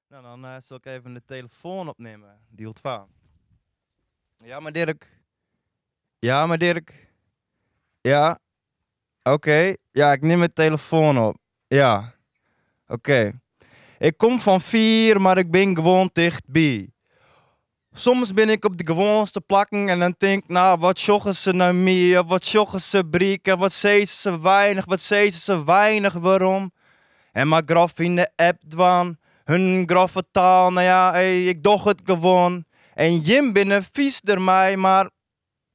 Nou, dan zal ik even de telefoon opnemen. Die hield van. Ja, maar Dirk. Ja, maar Dirk. Ja, oké. Ja, ik neem mijn telefoon op. Ja, oké. Ik kom van 4, maar ik ben gewoon dichtbij. Soms ben ik op de gewoonste plakken en dan denk ik, nou, wat joggen ze nou meer, wat joggen ze brieken, wat zeggen ze weinig, wat zeggen ze weinig, waarom? En maar graf in de app dwan, hun graffe taal, nou ja, ey, ik doch het gewoon. En Jim binnen vies er mij, maar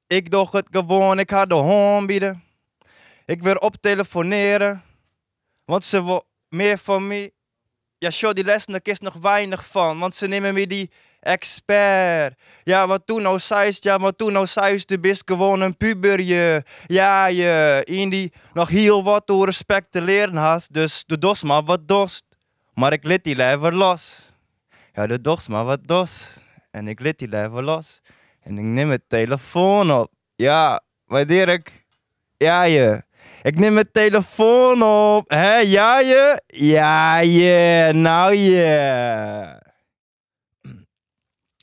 ik doch het gewoon, ik had de hoorn bieden. Ik wil optelefoneren, want ze wil meer van mij. Ja, show die lessen, daar is nog weinig van, want ze nemen me die expert. Ja, wat toen nou zeist, ja, wat toen nou zeist, du bist gewoon een puberje. Ja, je in die nog heel wat door respect te leren hast, dus de dos maar wat dost. Maar ik liet die lever los. Ja, de dos maar wat dos. En ik liet die lever los. En ik neem mijn telefoon op. Ja, maar Dirk, ja je. Ik neem mijn telefoon op. Hè, ja je? Ja je, nou je.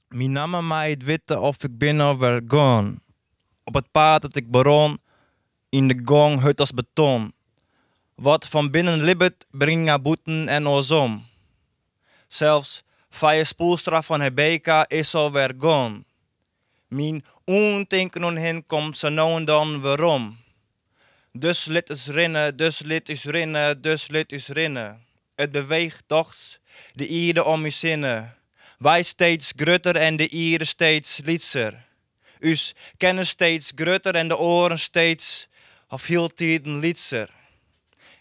Mijn naam mij het weten of ik ben alweer gone. Op het paard dat ik baron, in de gong hut als beton. Wat van binnen libbet, brengt naar boeten en ozom. Zelfs vijf spoelstraf van Hebeka is alweer gone. Mijn ondenken aan hen komt zo nou en dan waarom. Dus lid is rennen, dus lid is rennen, dus lid is rennen. Het beweegt toch de ieren om je zinnen. Wij steeds grutter en de ieren steeds lietser. Us kennen steeds grutter en de oren steeds of heel tijden lietser.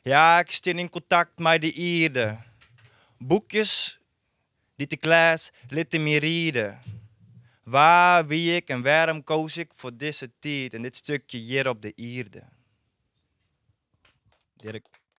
Ja, ik sta in contact met de ieren. Boekjes die te klas lieten me rieden. Waar, wie ik en waarom koos ik voor deze tijd en dit stukje hier op de ierde. Dirk.